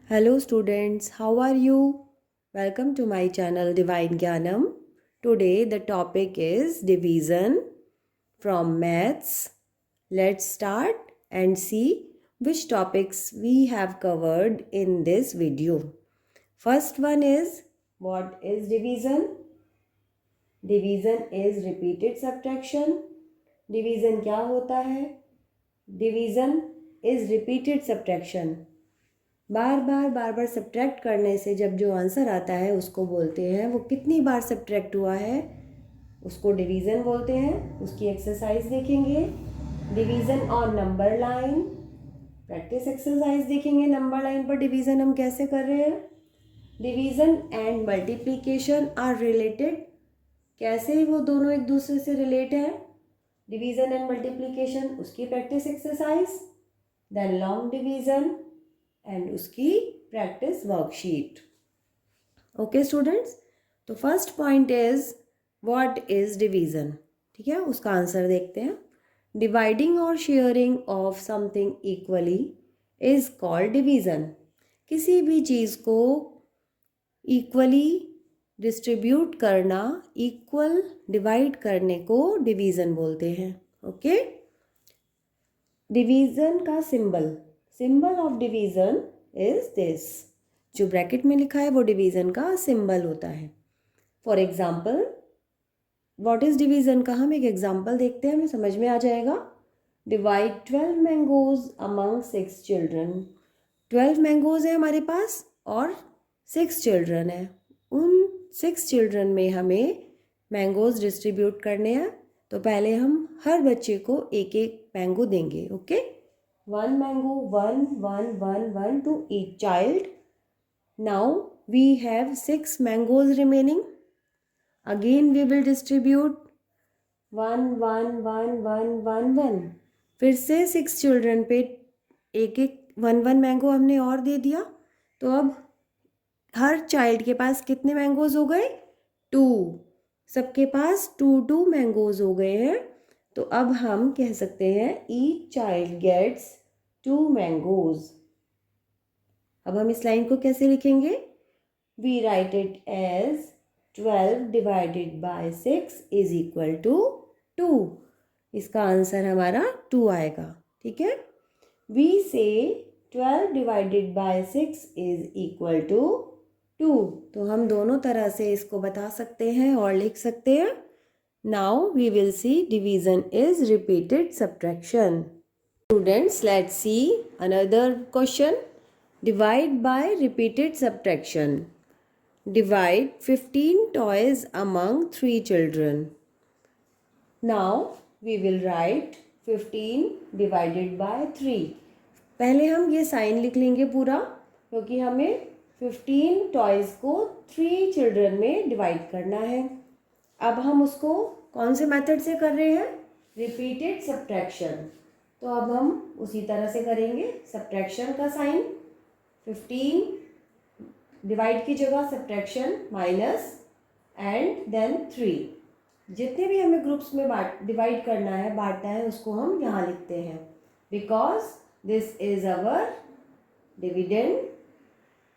Hello students, how are you? Welcome to my channel Divine Gyanam. Today the topic is division from maths. Let's start and see which topics we have covered in this video. First one is, what is division? Division is repeated subtraction. Division क्या होता है? Division is repeated subtraction. Bar bar subtract करने से जब जो answer आता है उसको बोलते हैं, वो कितनी बार सब्ट्रैक्ट हुआ है उसको डिवीज़न बोलते हैं. उसकी एक्सरसाइज देखेंगे, division on number line. Practice exercise देखेंगे नंबर लाइन पर डिवीज़न हम कैसे कर रहे हैं. Division and multiplication are related. कैसे वो दोनों एक दूसरे से रिलेट है. डिवीज़न एंड मल्टीप्लिकेशन, उसकी practice exercise. Then long division and उसकी प्रैक्टिस वर्कशीट. ओके स्टूडेंट्स, तो first point is what is division. ठीक है, उसका आंसर देखते हैं. डिवाइडिंग और sharing of something equally is called division. किसी भी चीज़ को इक्वली डिस्ट्रीब्यूट करना, इक्वल डिवाइड करने को डिवीज़न बोलते हैं. ओके, डिवीज़न का symbol of division is this. जो ब्रैकेट में लिखा है वो डिवीज़न का सिंबल होता है. For example, what is division का हम एक एग्जाम्पल देखते हैं, हमें समझ में आ जाएगा. Divide 12 mangoes among 6 children. 12 mangoes है हमारे पास और 6 चिल्ड्रन है. उन 6 चिल्ड्रन में हमें मैंगोज डिस्ट्रीब्यूट करने हैं. तो पहले हम हर बच्चे को एक एक मैंगो देंगे. Okay, 1 mango, 1 to each child. Now we have 6 mangoes remaining. Again we will distribute 1. फिर से 6 children पे एक एक 1 मैंगो हमने और दे दिया. तो अब हर चाइल्ड के पास कितने मैंगोज हो गए? 2. सबके पास 2 मैंगोज हो गए हैं. तो अब हम कह सकते हैं ईच चाइल्ड गेट्स 2 मैंगोज. अब हम इस लाइन को कैसे लिखेंगे? We write it as 12 divided by 6 is equal to 2. इसका आंसर हमारा 2 आएगा. ठीक है, we say 12 divided by 6 is equal to 2. तो हम दोनों तरह से इसको बता सकते हैं और लिख सकते हैं. Now we will see division is repeated subtraction. Students, let's see another question. Divide by repeated subtraction. Divide 15 toys among 3 children. Now we will write 15 divided by 3. पहले हम ये साइन लिख लेंगे पूरा, क्योंकि हमें 15 टॉयज़ को 3 चिल्ड्रन में डिवाइड करना है. अब हम उसको कौन से मेथड से कर रहे हैं? Repeated subtraction. तो अब हम उसी तरह से करेंगे. सब्ट्रैक्शन का साइन, 15 डिवाइड की जगह सब्ट्रैक्शन माइनस एंड देन 3. जितने भी हमें ग्रुप्स में डिवाइड करना है, बांटना है, उसको हम यहाँ लिखते हैं. Because this is our dividend,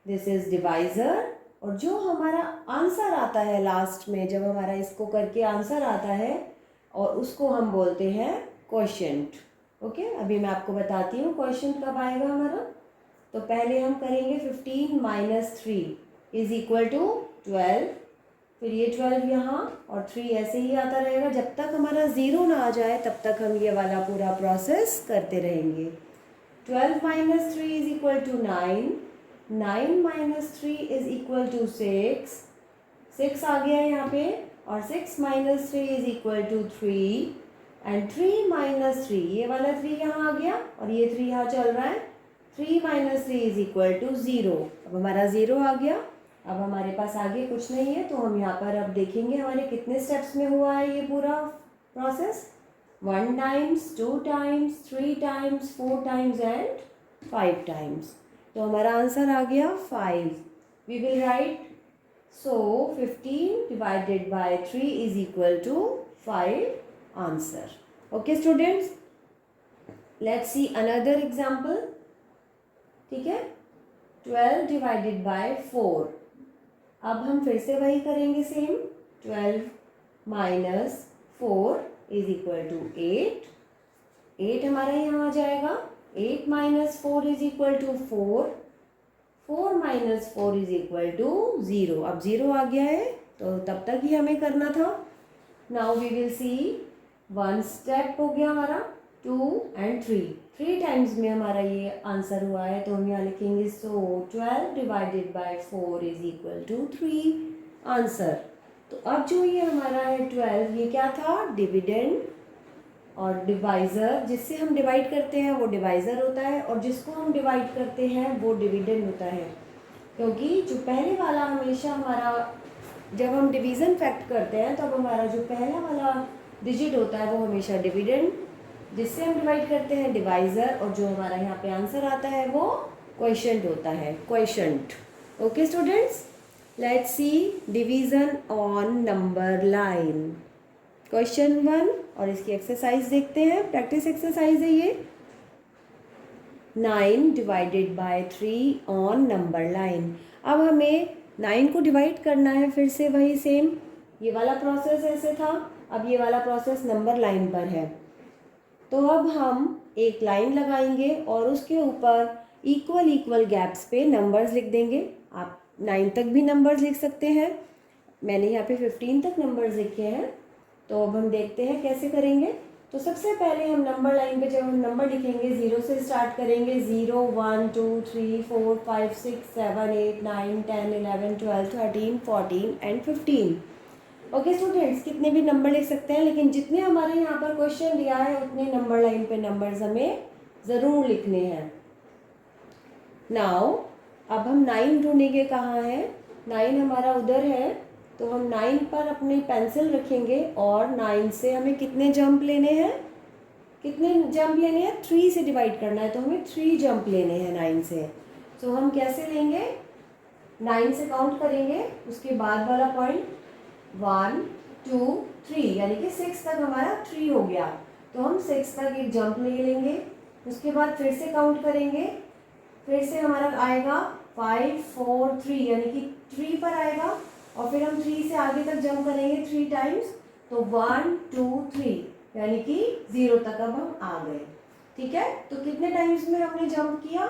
this is divisor. और जो हमारा आंसर आता है लास्ट में, जब हमारा इसको करके आंसर आता है, और उसको हम बोलते हैं क्वोशिएंट. ओके, अभी मैं आपको बताती हूँ क्वोशिएंट कब आएगा हमारा. तो पहले हम करेंगे 15 माइनस 3 इज इक्वल टू 12. फिर ये 12 यहाँ और 3 ऐसे ही आता रहेगा. जब तक हमारा 0 ना आ जाए तब तक हम ये वाला पूरा प्रोसेस करते रहेंगे. 12 minus 3 is equal to 9. 9 minus 3 is equal to 6. 6 आ गया यहाँ पे, और 6 minus 3 is equal to 3. And 3 minus 3, ये वाला 3 यहाँ आ गया और ये 3 यहाँ चल रहा है. 3 माइनस 3 इज इक्वल टू 0. अब हमारा 0 आ गया. अब हमारे पास आगे कुछ नहीं है, तो हम यहाँ पर अब देखेंगे हमारे कितने स्टेप्स में हुआ है ये पूरा process. 1 times, 2 times, 3 times, 4 times and 5 times. तो हमारा आंसर आ गया 5. We will write, so 15 divided by 3 is equal to 5 answer. Okay students, let's see another example. ठीक है, 12 डिवाइडेड बाय 4। अब हम फिर से वही करेंगे same. 12 minus 4 is equal to 8। 8 हमारा यहाँ आ जाएगा। 8 minus 4 is equal to 4। 4 minus 4 is equal to 0। अब 0 आ गया है तो तब तक ही हमें करना था। Now we will see, 1 step हो गया हमारा, 2 एंड 3 टाइम्स में हमारा ये आंसर हुआ है। तो हम यहाँ लिखेंगे so 12 divided by 4 is equal to 3 answer. तो अब जो ये हमारा है 12, ये क्या था, डिविडेंड, और डिवाइज़र, जिससे हम डिवाइड करते हैं वो डिवाइज़र होता है, और जिसको हम डिवाइड करते हैं वो डिविडेंड होता है। क्योंकि जो पहले वाला हमेशा हमारा, जब हम डिवीज़न फैक्ट करते हैं तब हमारा जो पहला वाला डिजिट होता है वो हमेशा डिविडेंड, जिससे हम डिवाइड करते हैं डिवाइज़र, और जो हमारा यहाँ पे आंसर आता है वो क्वोशिएंट होता है, quotient. Okay students, let's see division on number line. Question 1 और इसकी एक्सरसाइज देखते हैं। प्रैक्टिस एक्सरसाइज है ये। 9 divided by 3 on number line. अब हमें 9 को डिवाइड करना है, फिर से वही सेम, ये वाला प्रोसेस ऐसे था, अब ये वाला प्रोसेस नंबर लाइन पर है। तो अब हम एक लाइन लगाएंगे और उसके ऊपर इक्वल इक्वल गैप्स पे नंबर्स लिख देंगे। आप 9 तक भी नंबर्स लिख सकते हैं, मैंने यहाँ पे 15 तक नंबर्स लिखे हैं। तो अब हम देखते हैं कैसे करेंगे। तो सबसे पहले हम नंबर लाइन पे जब हम नंबर लिखेंगे 0 से स्टार्ट करेंगे। 0 1 2 3 4 5 6 7 8 9 10 11 12 13 14 एंड 15। ओके स्टूडेंट्स, कितने भी नंबर लिख सकते हैं, लेकिन जितने हमारे यहाँ पर क्वेश्चन दिया है उतने नंबर लाइन पे नंबर्स हमें ज़रूर लिखने हैं। नाउ अब हम 9 ढूंढेंगे, कहाँ है 9, हमारा उधर है। तो हम 9 पर अपनी पेंसिल रखेंगे और 9 से हमें कितने जंप लेने हैं, कितने जंप लेने हैं, 3 से डिवाइड करना है, तो हमें 3 जंप लेने हैं 9 से। तो हम कैसे लेंगे, 9 से काउंट करेंगे, उसके बाद वाला पॉइंट 1 2 3, यानी कि 6 तक हमारा 3 हो गया। तो हम 6 तक एक जंप ले लेंगे, उसके बाद फिर से काउंट करेंगे, फिर से हमारा आएगा 5 4 3, यानी कि 3 पर आएगा, और फिर हम 3 से आगे तक जंप करेंगे 3 टाइम्स। तो 1 2 3, यानी कि 0 तक अब हम आ गए। ठीक है, तो कितने टाइम्स में हमने जंप किया,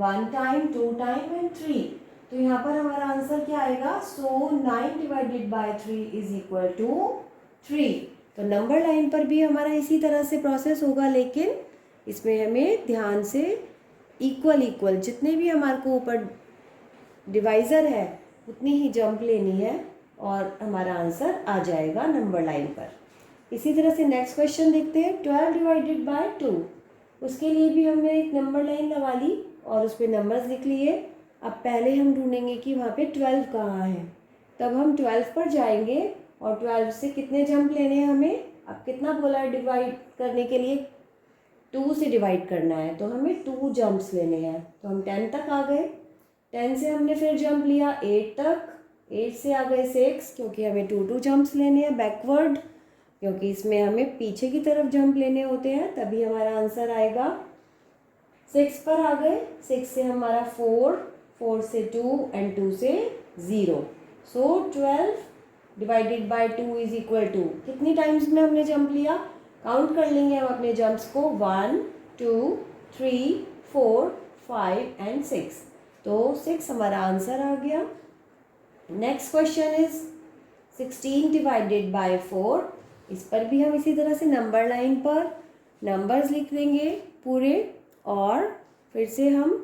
1 टाइम 2 टाइम एंड 3। तो यहाँ पर हमारा आंसर क्या आएगा, so 9 divided by 3 is equal to 3। तो नंबर लाइन पर भी हमारा इसी तरह से प्रोसेस होगा, लेकिन इसमें हमें ध्यान से इक्वल इक्वल जितने भी हमारे को ऊपर डिवाइज़र है उतनी ही जंप लेनी है और हमारा आंसर आ जाएगा नंबर लाइन पर। इसी तरह से नेक्स्ट क्वेश्चन देखते हैं। 12 डिवाइडेड बाय 2, उसके लिए भी हमने एक नंबर लाइन लगा ली और उस पर नंबर्स लिख लिए। अब पहले हम ढूंढेंगे कि वहाँ पे 12 कहाँ है, तब हम 12 पर जाएंगे और 12 से कितने जंप लेने हैं हमें। अब कितना बोला है डिवाइड करने के लिए, 2 से डिवाइड करना है, तो हमें 2 जंप्स लेने हैं। तो हम 10 तक आ गए, 10 से हमने फिर जंप लिया 8 तक, 8 से आ गए 6, क्योंकि हमें 2 जंप्स लेने हैं बैकवर्ड, क्योंकि इसमें हमें पीछे की तरफ जंप लेने होते हैं, तभी हमारा आंसर आएगा। 6 पर आ गए, 6 से हमारा 4, 4 से 2 एंड 2 से 0। So 12 divided by 2 is equal to, कितनी टाइम्स में हमने जंप लिया, काउंट कर लेंगे हम अपने जंप्स को, 1 2 3 4 5 एंड 6। तो 6 हमारा आंसर आ गया। Next question is 16 divided by 4। इस पर भी हम इसी तरह से नंबर लाइन पर नंबर्स लिख देंगे पूरे, और फिर से हम,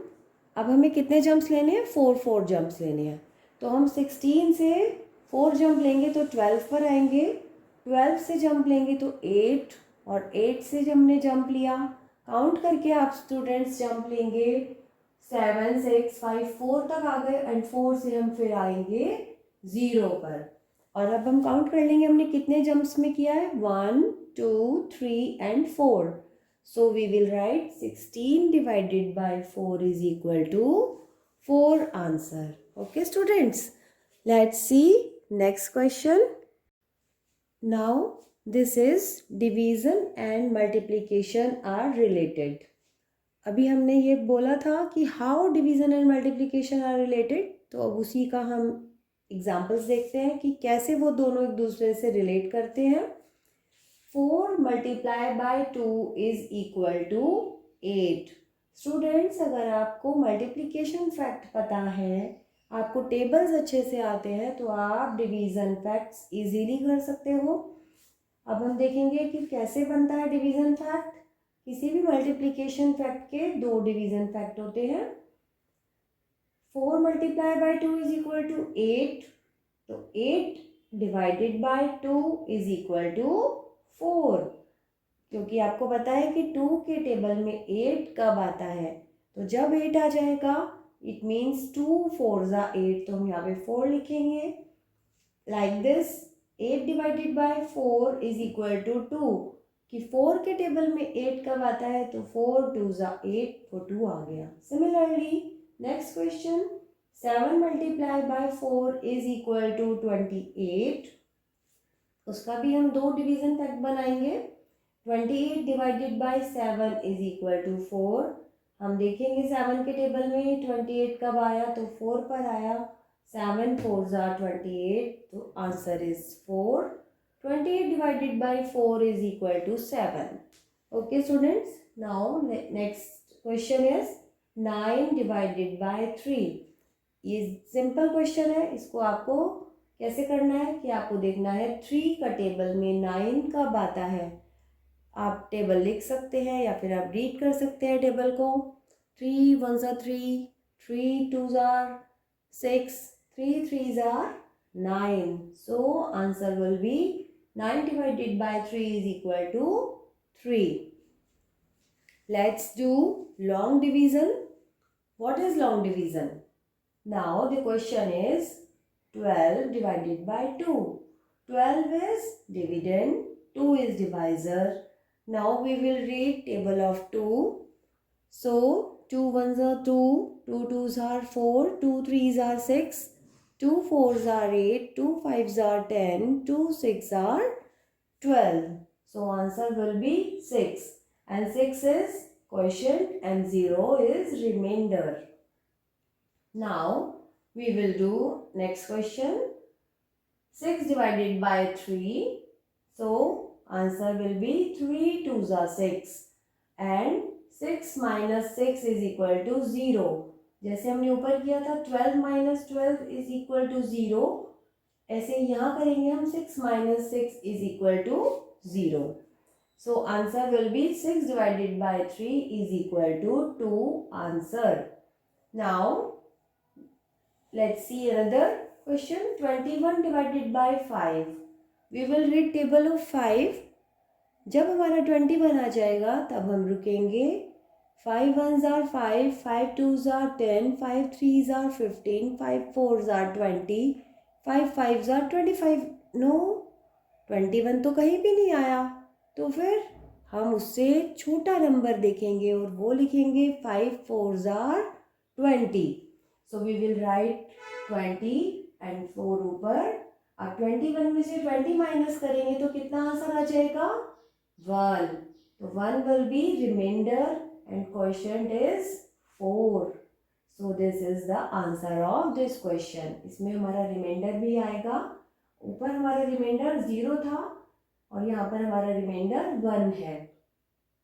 अब हमें कितने जंप्स लेने हैं, 4 जंप्स लेने हैं। तो हम 16 से 4 जंप लेंगे तो 12 पर आएंगे, 12 से जंप लेंगे तो 8, और 8 से जब हमने जंप लिया, काउंट करके आप स्टूडेंट्स जंप लेंगे 7 6 5 4 तक आ गए, एंड 4 से हम फिर आएंगे 0 पर। और अब हम काउंट कर लेंगे हमने कितने जंप्स में किया है, 1 2 3 and 4। So we will write 16 divided by 4 is equal to 4 answer. Okay students, let's see next question. Now this is division and multiplication are related. अभी हमने ये बोला था कि how division and multiplication are related, तो अब उसी का हम एग्जांपल्स देखते हैं कि कैसे वो दोनों एक दूसरे से रिलेट करते हैं। 4 multiply by 2 is equal to 8। Students, अगर आपको मल्टीप्लिकेशन फैक्ट पता है, आपको टेबल्स अच्छे से आते हैं, तो आप डिवीज़न फैक्ट्स इजीली कर सकते हो। अब हम देखेंगे कि कैसे बनता है डिवीज़न फैक्ट। किसी भी मल्टीप्लिकेशन फैक्ट के दो डिवीज़न फैक्ट होते हैं। 4 multiply by 2 is equal to 8, तो 8 divided by 2 is equal to 4, क्योंकि आपको पता है कि 2 के टेबल में 8 कब आता है, तो जब 8 आ जाएगा इट मीन्स 2 4 ज़ा 8, तो हम यहाँ पे 4 लिखेंगे like this. 8 divided by 4 is equal to 2, कि 4 के टेबल में 8 कब आता है, तो 4 2 ज़ा 8, तो 2 आ गया। Similarly next question, 7 multiply by 4 is equal to 28। उसका भी हम दो डिवीज़न फैक्ट बनाएंगे। 28 divided by 7 is equal to 4। हम देखेंगे 7 के टेबल में 28 कब आया, तो 4 पर आया। 7 4 ज़ा 28, तो answer is 4। 28 divided by 4 is equal to 7. Okay students, now next question is 9 divided by 3. ये सिंपल क्वेश्चन है, इसको आपको कैसे करना है कि आपको देखना है 3 का टेबल में 9 कब आता है। आप टेबल लिख सकते हैं या फिर आप रीड कर सकते हैं टेबल को। 3 1 ज़ा 3, 3 2 ज़ा 6, 3 3 ज़ा 9. So answer will be 9 divided by 3 is equal to 3. Let's do long division. What is long division? Now the question is 12 divided by 2. 12 is dividend, 2 is divisor. Now we will read table of 2. So 2 1s are 2, 2 2s are 4, 2 3s are 6, 2 4s are 8, 2 5s are 10, 2 6 are 12. So answer will be 6, and 6 is quotient and 0 is remainder. Now we will do next question. 6 divided by 3. So answer will be 3 2s are 6, and 6 minus 6 is equal to 0. जैसे हमने ऊपर किया था 12 minus 12 is equal to 0, ऐसे यहाँ करेंगे हम 6 minus 6 is equal to 0. So answer will be 6 divided by 3 is equal to 2 answer. Now let's see another question. 21 divided by 5. We will read table of 5. जब हमारा 21 आ जाएगा तब हम रुकेंगे। 5 1s are 5, 5 2s are 10, 5 3s are 15, 5 4s are 20, 5 5s are 25. No, 21 तो कहीं भी नहीं आया, तो फिर हम उससे छोटा नंबर देखेंगे और वो लिखेंगे 5 4s are 20. So we will write 20 and 4 ऊपर। अब 21 में से 20 माइनस करेंगे तो कितना आंसर आ जाएगा, 1. तो 1 will be remainder and quotient is 4. So this is the answer of this question. इसमें हमारा रिमाइंडर भी आएगा। ऊपर हमारा रिमाइंडर 0 था और यहाँ पर हमारा रिमाइंडर 1 है।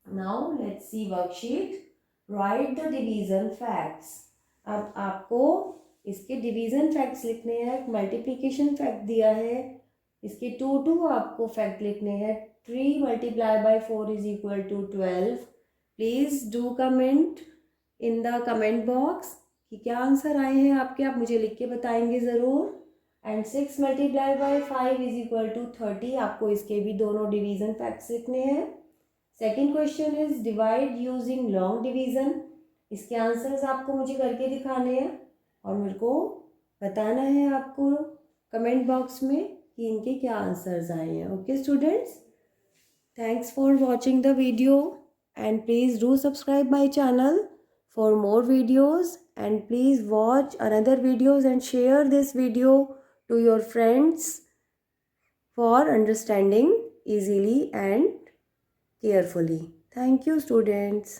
Now let's see worksheet. Write the division facts. अब आपको इसके डिवीज़न फैक्ट्स लिखने हैं। मल्टीप्लिकेशन फैक्ट दिया है, इसके 2 आपको फैक्ट लिखने हैं। 3 multiply by 4 is equal to 12. Please do comment in the comment box कि क्या आंसर आए हैं आपके, आप मुझे लिख के बताएंगे ज़रूर। And 6 multiply by 5 is equal to 30. आपको इसके भी दोनों डिवीज़न फैक्ट्स लिखने हैं। Second question is divide using long division. इसके आंसर्स आपको मुझे करके दिखाने हैं और मेरे को बताना है आपको कमेंट बॉक्स में कि इनके क्या आंसर्स आए हैं. Okay students, thanks for watching the video and please do subscribe my channel for more videos, and please watch another videos and share this video to your friends for understanding easily and carefully. Thank you students.